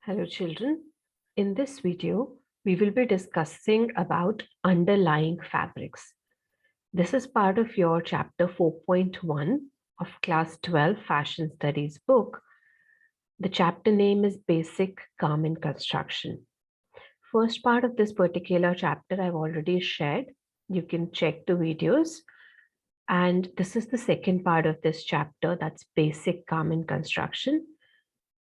Hello children. In this video, we will be discussing about underlying fabrics. This is part of your chapter 4.1 of class 12 fashion studies book. The chapter name is Basic Garment Construction. First part of this particular chapter I've already shared. You can check the videos. And this is the second part of this chapter, that's Basic Garment Construction.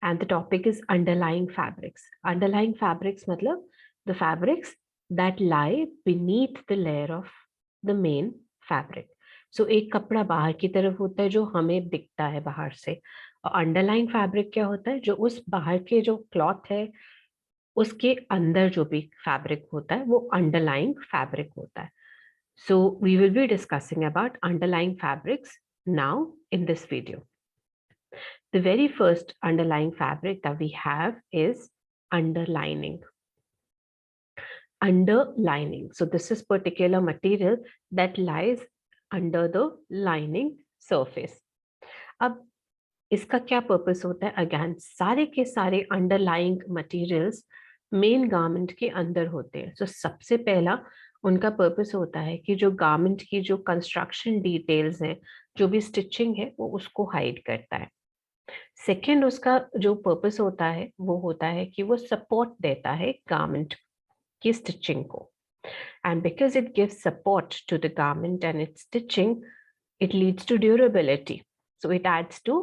And the topic is underlying fabrics. Underlying fabrics matlab the fabrics that lie beneath the layer of the main fabric. So एक कपड़ा बाहर की तरफ होता है जो हमें दिखता है बाहर से, और अंडरलाइन फैब्रिक क्या होता है जो उस बाहर के जो क्लॉथ है उसके अंदर जो भी फैब्रिक होता है वो अंडरलाइंग फैब्रिक होता है. So we will be discussing about underlying fabrics now in this video. The very first underlying fabric that we have is underlining. Underlining. So this is particular material that lies under the lining surface. अब इसका क्या purpose होता है? Again सारे के सारे underlying materials main garment के अंदर होते हैं. तो सबसे पहला उनका पर्पस होता है कि जो गारमेंट की जो कंस्ट्रक्शन डिटेल्स हैं, जो भी स्टिचिंग है, वो उसको हाइड करता है. सेकेंड उसका जो पर्पस होता है वो होता है कि वो सपोर्ट देता है गारमेंट की स्टिचिंग को. And because it gives support to the garment and its stitching, it leads to durability. So it adds to,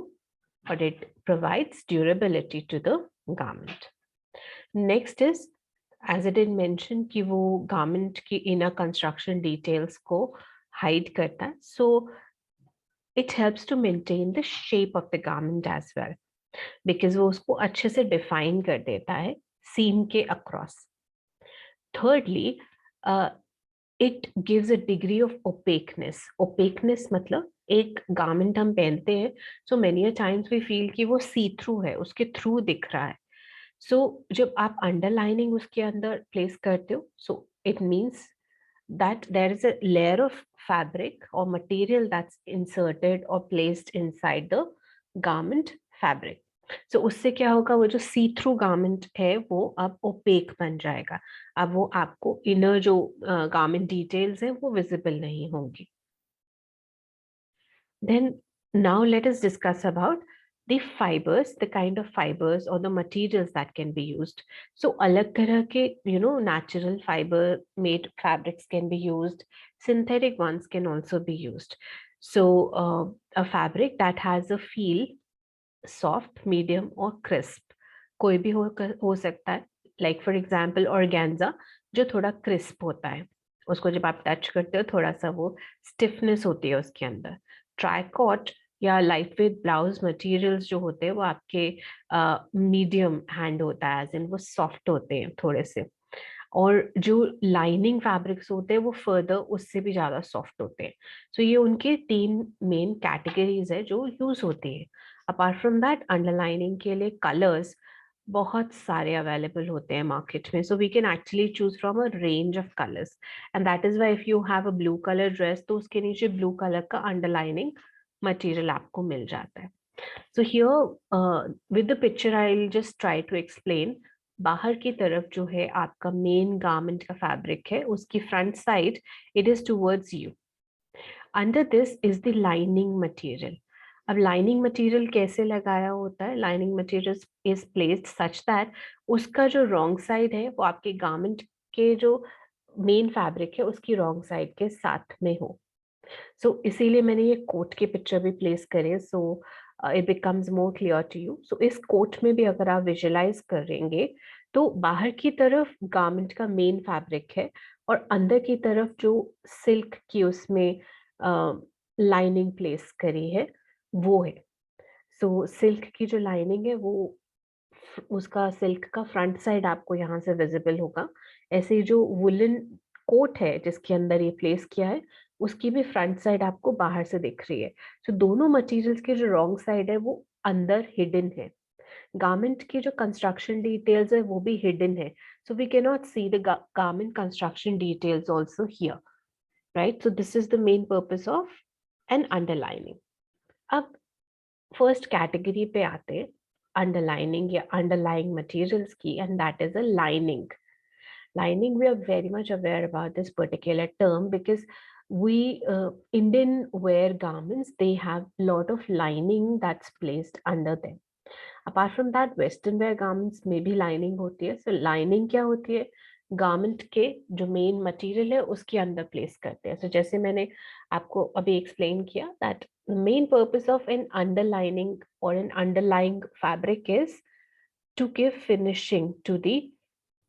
or it provides durability to the garment. Next is, as it is mentioned, कि वो garment की inner construction details को hide करता है. So it helps to maintain the shape of the garment as well, because वो उसको अच्छे से define कर देता है seam के across. Thirdly, it gives a degree of opaqueness. Opaqueness मतलब एक garment हम पहनते हैं, so many a times we feel कि वो see through है, उसके through दिख रहा है. So जब आप underlining उसके अंदर place करते हो, so it means that there is a layer of fabric or material that's inserted or placed inside the garment fabric. So उससे क्या होगा, वो जो सी थ्रू गारमेंट है वो अब ओपेक बन जाएगा. अब वो आपको इनर जो गारमेंट डिटेल्स है वो विजिबल नहीं होंगी. Then now let us discuss about the fibers, the kind of fibers or the materials that can be used. So alag tarah ke, natural fiber made fabrics can be used. Synthetic ones can also be used. So a fabric that has a feel soft, medium or crisp, कोई भी हो सकता है. Like for example organza, जो थोड़ा crisp होता है, उसको जब आप टच करते हो थोड़ा सा वो stiffness होती है उसके अंदर. ट्राइकॉट या लाइट वेट ब्लाउज मटेरियल्स जो होते हैं वो आपके मीडियम हैंड होता है, एज इन वो सॉफ्ट होते हैं थोड़े से. और जो लाइनिंग फैब्रिक्स होते हैं वो फर्दर उससे भी ज्यादा सॉफ्ट होते हैं. सो ये उनके 3 मेन कैटेगरीज है जो यूज होती है. अपार्ट फ्रॉम दैट अंडरलाइनिंग के लिए कलर्स बहुत सारे अवेलेबल होते हैं मार्केट में. So we can actually choose from a range of colours, and that is why if you have a blue colour dress तो उसके नीचे ब्लू कलर का अंडरलाइनिंग मटेरियल आपको मिल जाता है. So here with the picture I will just try to explain. बाहर की तरफ जो है आपका मेन गारमेंट का फैब्रिक है, उसकी front side it is towards you. Under this is the lining material. अब लाइनिंग मटेरियल कैसे लगाया होता है? Lining material is placed such that उसका जो रॉन्ग साइड है वो आपके गारमेंट के जो मेन फैब्रिक है उसकी रॉन्ग साइड के साथ में हो. सो इसीलिए मैंने ये कोट की पिक्चर भी प्लेस करे, so it becomes more clear to you. So इस कोट में भी अगर आप विजुअलाइज करेंगे तो बाहर की तरफ गारमेंट का मेन फैब्रिक है और अंदर की तरफ जो सिल्क की उसमें लाइनिंग प्लेस करी है वो है. सो सिल्क की जो लाइनिंग है वो उसका सिल्क का फ्रंट साइड आपको यहाँ से विजिबल होगा. ऐसे जो वुलन कोट है जिसके अंदर ये प्लेस किया है उसकी भी फ्रंट साइड आपको बाहर से दिख रही है. तो दोनों मटेरियल्स के जो रॉन्ग साइड है वो अंदर हिडन है. गारमेंट की जो कंस्ट्रक्शन डिटेल्स है वो भी हिडन है. So we can not see the garment construction details also here, right? So this is the main purpose of an underlining. अब फर्स्ट कैटेगरी पे आते हैं, underlining या underlying materials की, and that is a lining. Lining, we are very much aware about this particular term because we Indian wear garments, they have lot of lining that's placed under them. Apart from that, western wear garments में भी lining होती है. So lining क्या होती है? Garment के जो main material है उसके अंदर प्लेस करते हैं. So जैसे मैंने आपको अभी एक्सप्लेन किया that the main purpose of an underlining or an underlying fabric is to give finishing to the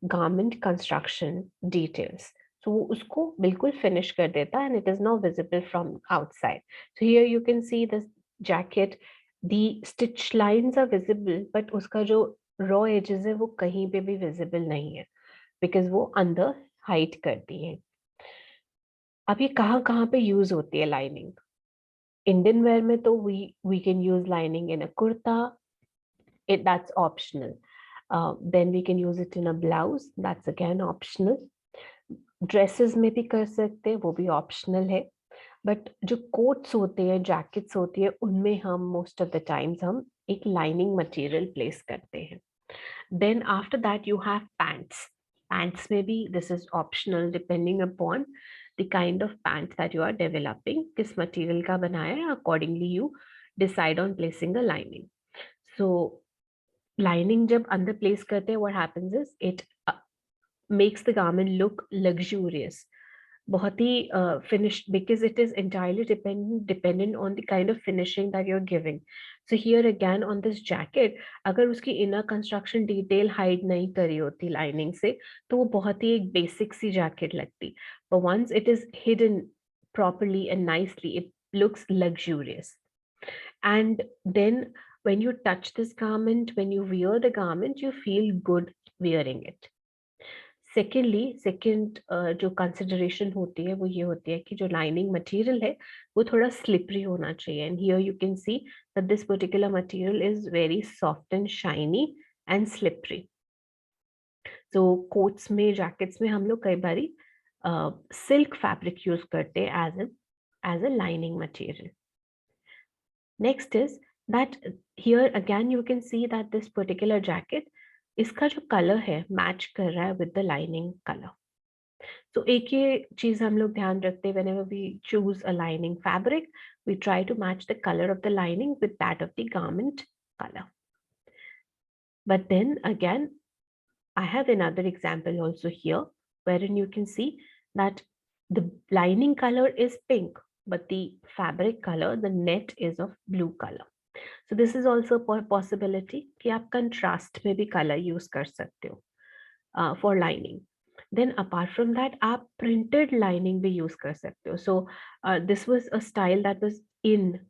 garment construction details. So वो उसको बिल्कुल finish कर देता है and it is now visible from outside. So here you can see this jacket, the stitch lines are visible, but उसका जो raw edges है वो कहीं पे भी visible नहीं है because वो अंदर hide करती है. अब ये कहाँ कहाँ पे use होती है lining? Indian wear में तो we can use lining in a kurta, that's optional. Then we can use it in a blouse, that's again optional. Dresses में भी कर सकते हैं, वो भी ऑप्शनल है. बट जो कोट्स होते हैं, जैकेट्स होती है, उनमें हम मोस्ट ऑफ द टाइम्स हम एक लाइनिंग मटेरियल प्लेस करते हैं. Then after that you have pants. Pants में भी this is optional depending upon the kind of pant that you are developing, किस मटेरियल का बनाया है, accordingly you decide on placing a lining. So lining जब अंदर प्लेस करते हैं, what happens is it makes the garment look luxurious. बहुत ही finished because it is entirely dependent on the kind of finishing that you're giving. So here again on this jacket, अगर उसकी inner construction detail hide नहीं करी होती lining से, तो वो बहुत ही एक basic सी jacket लगती. But once it is hidden properly and nicely, it looks luxurious. And then when you touch this garment, when you wear the garment, you feel good wearing it. Second जो consideration होती है वो ये होती है कि जो लाइनिंग मटेरियल है वो थोड़ा स्लिपरी होना चाहिए. And here you can see that this particular material is very soft and shiny and slippery. So quotes में, जैकेट्स में हम लोग कई बारी सिल्क फैब्रिक यूज करते हैं as a lining material. Next is that here again you can see that this particular jacket, इसका जो कलर है मैच कर रहा है विद द लाइनिंग कलर. तो एक ये चीज हम लोग ध्यान रखते हैं, whenever we choose a lining fabric, we try to match the color of the lining with that of the garment color. But then again, I have another example also here, wherein you can see that the lining color is pink, but the fabric color, the net is of blue color. So this is also a possibility कि आप contrast में भी color use कर सकते हो for lining. Then apart from that, आप printed lining भी use कर सकते हो. So this was a style that was in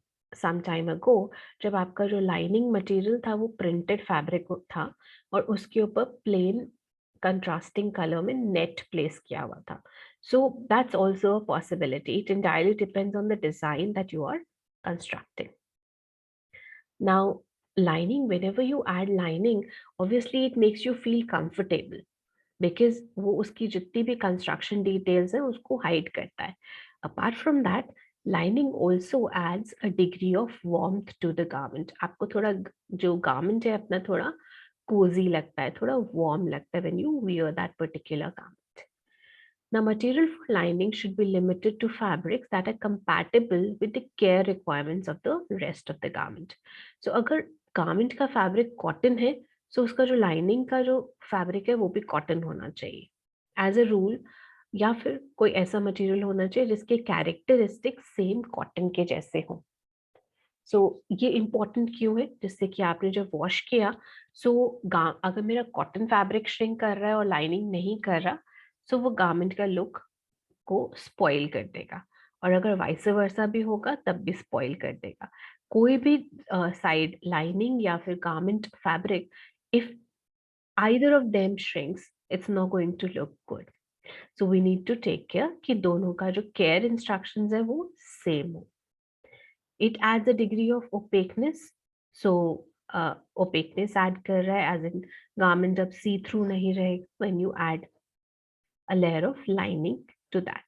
some time ago, जब आपका जो lining material था वो printed fabric था और उसके ऊपर plain contrasting color में net place किया हुआ था. So that's also a possibility. It entirely depends on the design that you are constructing. Now, lining, whenever you add lining, obviously it makes you feel comfortable because वो उसकी जितनी भी construction details है उसको hide करता है. Apart from that, lining also adds a degree of warmth to the garment. आपको थोड़ा जो garment है अपना थोड़ा cozy लगता है, थोड़ा warm लगता है when you wear that particular garment. Now, material for lining should be limited to fabrics that are compatible with the care requirements of the rest of the garment. So, अगर garment का fabric cotton है, so उसका जो lining का जो fabric है वो भी cotton होना चाहिए. As a rule, या फिर कोई ऐसा material होना चाहिए जिसके characteristics same cotton के जैसे हों. So ये important क्यों है? जिससे कि आपने जब wash किया, so अगर मेरा cotton fabric shrink कर रहा है और lining नहीं कर रहा, so वो garment का look को spoil कर देगा. और अगर vice versa भी होगा तब भी spoil कर देगा. कोई भी side lining या फिर garment fabric, if either of them shrinks, it's not going to look good. So we need to take care कि दोनों का जो care instructions है वो same हो. It adds a degree of opaqueness. So opaqueness add कर रहा है, as in garment अब see through नहीं रहे when you add a layer of lining to that.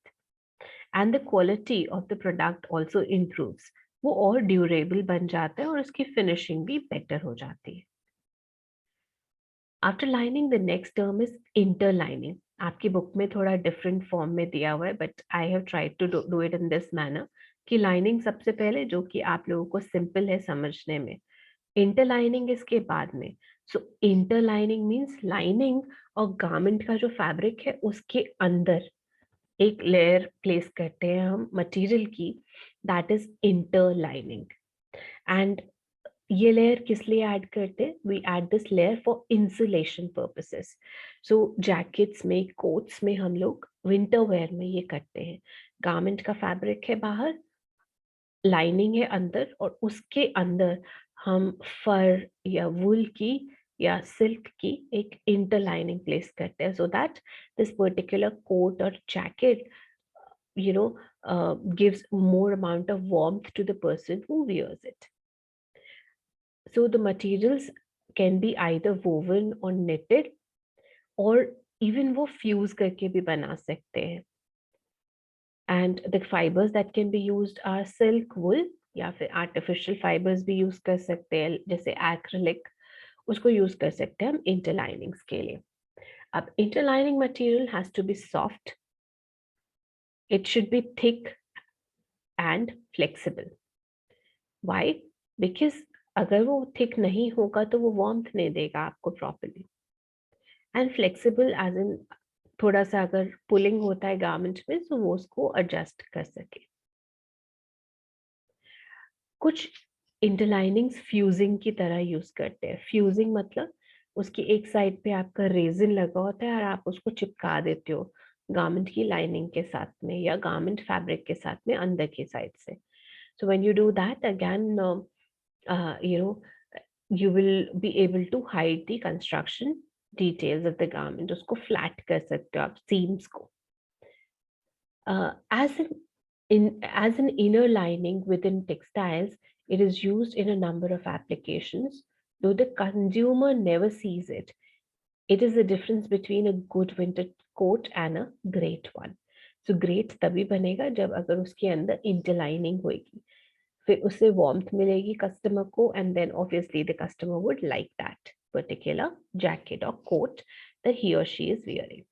And the quality of the product also improves. वो और durable बन जाता है और उसकी finishing भी better हो जाती है. After lining the next term is interlining. आपकी बुक में थोड़ा डिफरेंट फॉर्म में दिया हुआ है, but I have tried to do it in this manner कि लाइनिंग सबसे पहले, जो कि आप लोगों को सिंपल है समझने में, इंटरलाइनिंग इसके बाद में. सो इंटरलाइनिंग मीन्स लाइनिंग और गारमेंट का जो फैब्रिक है उसके अंदर एक लेयर प्लेस करते हैं हम मटेरियल की, दैट इज इंटरलाइनिंग. एंड ये लेयर किस लिए ऐड करते हैं? We add this layer for insulation purposes. So jackets में, कोट्स में हम लोग विंटर वेयर में ये करते हैं. गारमेंट का फैब्रिक है बाहर, लाइनिंग है अंदर, और उसके अंदर हम फर या वूल की या सिल्क की एक इंटरलाइनिंग प्लेस करते हैं, so that this particular coat और jacket you know gives more amount of warmth to the person who wears it. So the materials can be either woven or knitted, or even वो fuse करके भी बना सकते हैं. And the fibers that can be used are silk, wool, या फिर artificial fibers भी use कर सकते हैं, जैसे acrylic, उसको use कर सकते हैं हम interlinings के लिए. अब interlining material has to be soft, it should be thick and flexible. Why? Because अगर वो थिक नहीं होगा तो वो वार्मथ नहीं देगा आपको properly. And flexible as in थोड़ा सा अगर पुलिंग होता है गारमेंट में तो वो उसको एडजस्ट कर सके. कुछ इंटरलाइनिंग्स फ्यूजिंग की तरह यूज करते हैं. फ्यूजिंग मतलब उसकी एक साइड पे आपका रेजिन लगा होता है और आप उसको चिपका देते हो गारमेंट की लाइनिंग के साथ में या गारमेंट फैब्रिक के साथ में अंदर की साइड से. So when you do that again, you know you will be able to hide the construction details of the garment. उसको flat कर सकते हो आप seams को. As an inner lining within textiles, it is used in a number of applications, though the consumer never sees it. It is the difference between a good winter coat and a great one. So great तभी बनेगा जब अगर उसके अंदर interlining होगी, फिर उससे warmth मिलेगी कस्टमर को, and then obviously the customer would like that particular jacket और कोट दैट ही और शी इज वियरिंग.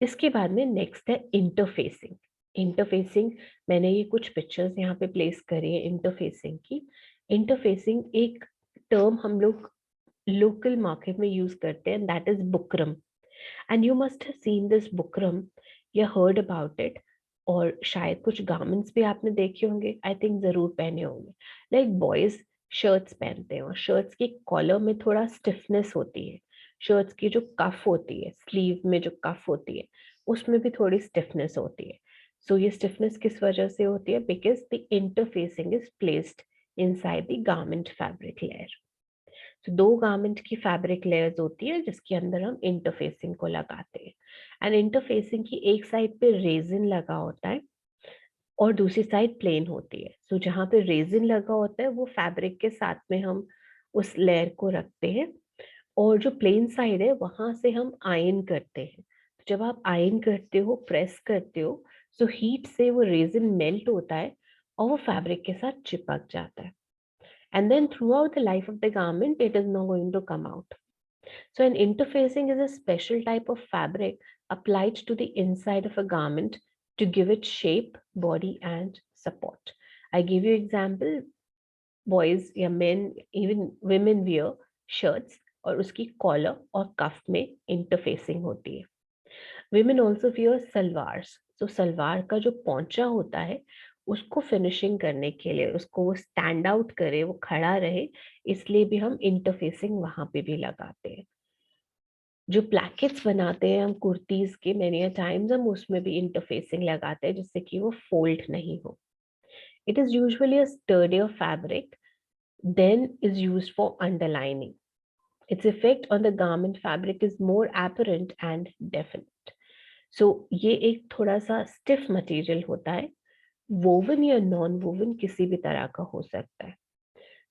इसके बाद में नेक्स्ट है इंटरफेसिंग. इंटरफेसिंग, मैंने ये कुछ पिक्चर्स यहाँ पे प्लेस करी है इंटरफेसिंग की. इंटरफेसिंग एक टर्म हम लोग लोकल मार्केट में यूज करते हैं, that is buckram. And you must have seen this buckram या हर्ड अबाउट इट, और शायद कुछ गारमेंट्स भी आपने देखे होंगे, आई थिंक जरूर पहने होंगे. लाइक बॉयज शर्ट्स पहनते हैं और शर्ट्स की कॉलर में थोड़ा स्टिफनेस होती है. शर्ट्स की जो कफ होती है, स्लीव में जो कफ होती है, उसमें भी थोड़ी स्टिफनेस होती है. सो ये स्टिफनेस किस वजह से होती है? Because the interfacing is placed inside the garment fabric layer. तो दो गारमेंट की फैब्रिक लेयर्स होती है जिसके अंदर हम इंटरफेसिंग को लगाते हैं. एंड इंटरफेसिंग की एक साइड पे रेजिन लगा होता है और दूसरी साइड प्लेन होती है. सो जहाँ पे रेजिन लगा होता है वो फैब्रिक के साथ में हम उस लेयर को रखते हैं, और जो प्लेन साइड है वहां से हम आयन करते हैं. तो जब आप आयन करते हो, प्रेस करते हो, सो हीट से वो रेजिन मेल्ट होता है और वो फैब्रिक के साथ चिपक जाता है. And then throughout the life of the garment, it is not going to come out. So an interfacing is a special type of fabric applied to the inside of a garment to give it shape, body, and support. I give you example. Boys या men, even women wear shirts और उसकी collar और कफ में interfacing होती है. Women also wear सलवार्स. तो सलवार का जो पौंचा होता है उसको फिनिशिंग करने के लिए, उसको वो स्टैंड आउट करे, वो खड़ा रहे, इसलिए भी हम इंटरफेसिंग वहां पे भी लगाते हैं. जो प्लैकेट्स बनाते हैं हम कुर्तीज के, मेनी टाइम्स हम उसमें भी इंटरफेसिंग लगाते हैं जिससे कि वो फोल्ड नहीं हो. It is usually a sturdier fabric, then is used for underlining. Its effect on the garment fabric is more apparent and definite. So ये एक थोड़ा सा स्टिफ मटेरियल होता है, वोवन या नॉन वोवन किसी भी तरह का हो सकता है,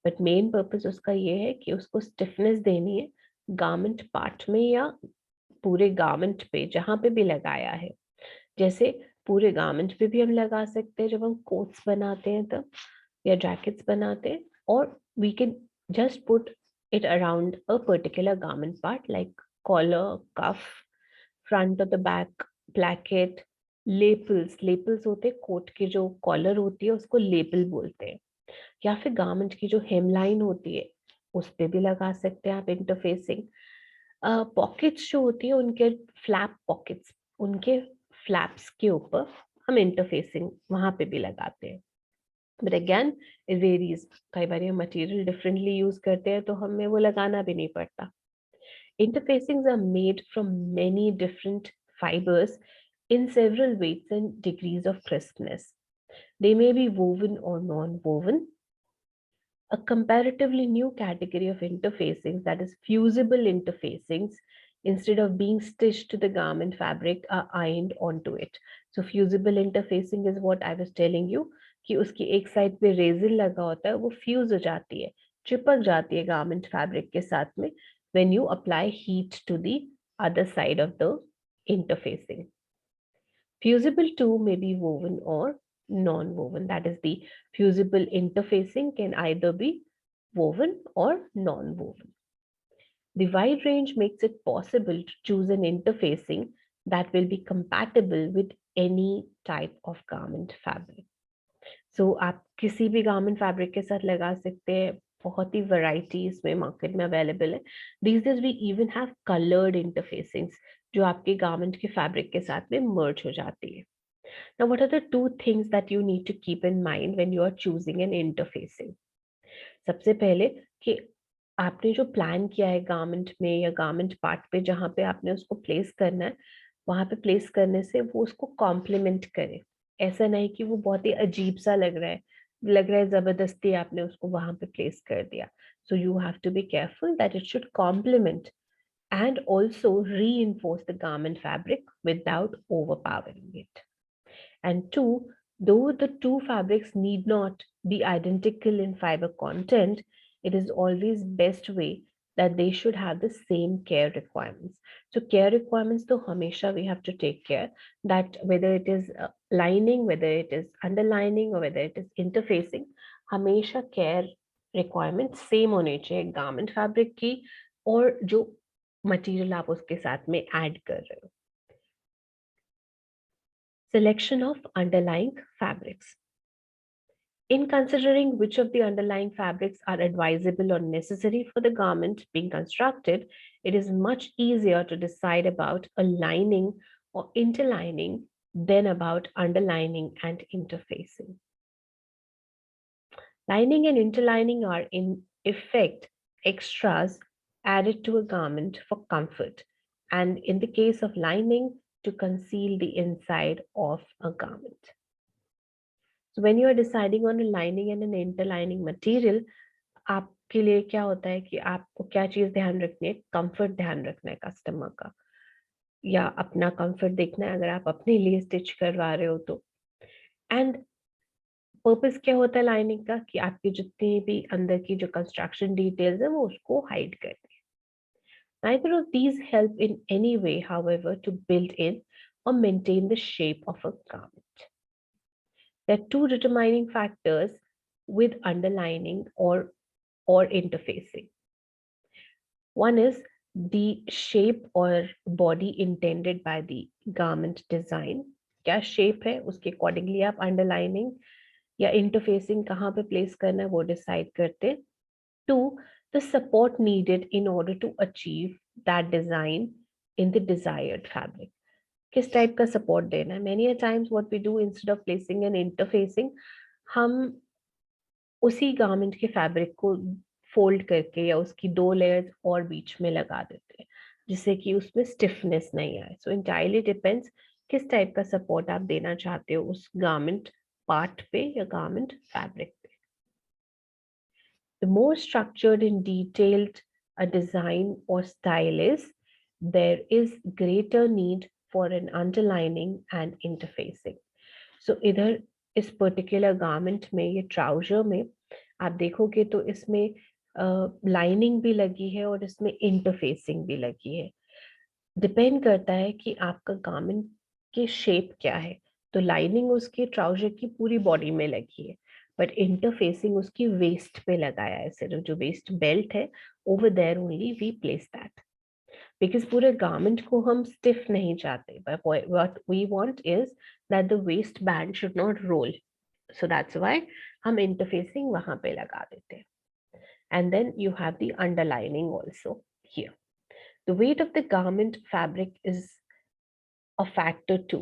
बट मेन पर्पस उसका ये है कि उसको स्टिफनेस देनी है गारमेंट पार्ट में या पूरे गारमेंट पे जहां पे भी लगाया है. जैसे पूरे गारमेंट पे भी हम लगा सकते हैं जब हम कोट्स बनाते हैं तब, या जैकेट्स बनाते हैं, और we can just put it around a particular garment part like collar, cuff, front of the back, placket, लेपल्स लेपल्स होते हैं कोट के जो कॉलर होती है उसको लेपल बोलते हैं या फिर गारमेंट की जो हेमलाइन होती है उस पे भी लगा सकते हैं आप इंटरफेसिंग पॉकेट्स जो होती है उनके फ्लैप पॉकेट्स उनके फ्लैप्स के ऊपर हम इंटरफेसिंग वहां पे भी लगाते हैं बट अगेन इट वेरीज कई बार ये मटेरियल डिफरेंटली यूज करते हैं तो हमें वो लगाना भी नहीं पड़ता interfacings are made from many different fibers in several weights and degrees of crispness. They may be woven or non-woven. A comparatively new category of interfacings, that is fusible interfacings, instead of being stitched to the garment fabric, are ironed onto it. So fusible interfacing is what I was telling you कि उसकी एक side पे resin लगा होता है वो fuse हो जाती है चिपक जाती है गारमेंट फैब्रिक के साथ में when you apply heat to the other side of the interfacing. Fusible too may be woven or non-woven. That is, the fusible interfacing can either be woven or non-woven. The wide range makes it possible to choose an interfacing that will be compatible with any type of garment fabric. So आप किसी भी garment fabric के साथ लगा सकते हैं बहुत ही variety इसमें मार्केट में अवेलेबल है these days we even have colored interfacings जो आपके garment के fabric के साथ में merge हो जाती है now what are the two things that you need to keep in mind when you are choosing an interfacing सबसे पहले कि आपने जो प्लान किया है गारमेंट में या गारमेंट पार्ट पे जहाँ पे आपने उसको प्लेस करना है वहां पे प्लेस करने से वो उसको कॉम्प्लीमेंट करे ऐसा नहीं कि वो बहुत ही अजीब सा लग रहा है जबरदस्ती आपने उसको वहां पे प्लेस कर दिया so you have to be careful that it should complement and also reinforce the garment fabric without overpowering it. And two, though the two fabrics need not be identical in fiber content, it is always best way that they should have the same care requirements. So care requirements to hamesha we have to take care that whether it is lining, whether it is underlining or whether it is interfacing, hamesha care requirements same होने चाहिए garment fabric की और जो material आप उसके साथ में add कर रहे हो selection of underlying fabrics in considering which of the underlying fabrics are advisable or necessary for the garment being constructed it is much easier to decide about a lining or interlining than about underlining and interfacing lining and interlining are in effect extras added to a garment for comfort, and in the case of lining, to conceal the inside of a garment. So when you are deciding on a lining and an interlining material, आपके लिए क्या होता है कि आपको क्या चीज ध्यान रखनी है कंफर्ट ध्यान रखना है कस्टमर का या अपना कंफर्ट देखना है अगर आप अपने लिए स्टिच करवा रहे हो तो एंड पर्पस क्या होता है लाइनिंग का कि आपकी जितनी भी अंदर की जो कंस्ट्रक्शन डिटेल्स है वो उसको हाइड कर Neither of these help in any way, however, to build in or maintain the shape of a garment. There are two determining factors with underlining or interfacing. One is the shape or body intended by the garment design. क्या shape है उसके accordingly आप underlining या interfacing कहाँ पे place करना है वो decide करते. Two, the support needed in order to achieve that design in the desired fabric. किस टाइप का सपोर्ट देना है many a times what we do instead of placing an interfacing हम उसी गारमेंट के फैब्रिक को फोल्ड करके या उसकी दो लेयर्स और बीच में लगा देते हैं जिससे कि उसमें स्टिफनेस नहीं आए सो entirely डिपेंड्स किस टाइप का सपोर्ट आप देना चाहते हो उस गारमेंट पार्ट पे या गारमेंट फैब्रिक पे The more structured and detailed a design or style is, there is greater need for an underlining and interfacing. So इधर इस पर्टिकुलर गारमेंट में ये ट्राउजर में आप देखोगे तो इसमें लाइनिंग भी लगी है और इसमें इंटरफेसिंग भी लगी है डिपेंड करता है कि आपका गारमेंट की शेप क्या है तो लाइनिंग उसके ट्राउजर की पूरी बॉडी में लगी है बट इंटरफेसिंग उसकी वेस्ट पे लगाया है, सिर्फ जो वेस्ट बेल्ट है over there only we place that, because पूरे गारमेंट को हम स्टिफ नहीं चाहते, but what we want is that the waist band should not roll, so that's why हम इंटरफेसिंग वहां पे लगा देते हैं. And then you have the underlining also here. The weight of the garment fabric is a factor too.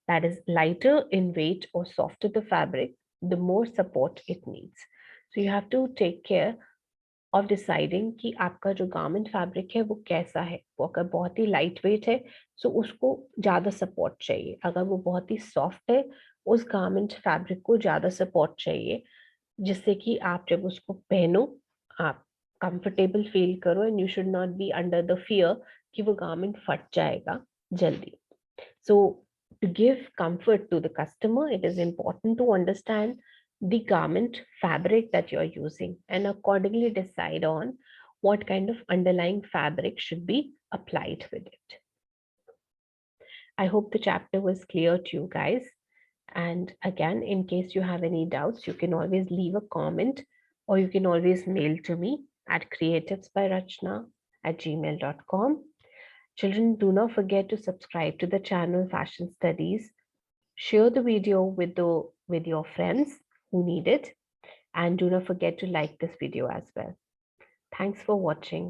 That is, lighter in weight or softer the fabric, the more support it needs. So you have to take care of deciding कि आपका जो garment fabric है वो कैसा है. वो अगर बहुत ही लाइट वेट है so उसको ज़्यादा सपोर्ट चाहिए. अगर वो बहुत ही सॉफ्ट है उस garment fabric को ज़्यादा सपोर्ट चाहिए, जिससे कि आप जब उसको पहनो आप कंफर्टेबल फील करो, and you should not be under the fear कि वो गारमेंट फट जाएगा जल्दी. सो to give comfort to the customer, it is important to understand the garment fabric that you're using and accordingly decide on what kind of underlying fabric should be applied with it. I hope the chapter was clear to you guys. And again, in case you have any doubts, you can always leave a comment or you can always mail to me at creativesbyrachna@gmail.com. Children, do not forget to subscribe to the channel Fashion Studies. Share the video with your friends who need it. And do not forget to like this video as well. Thanks for watching.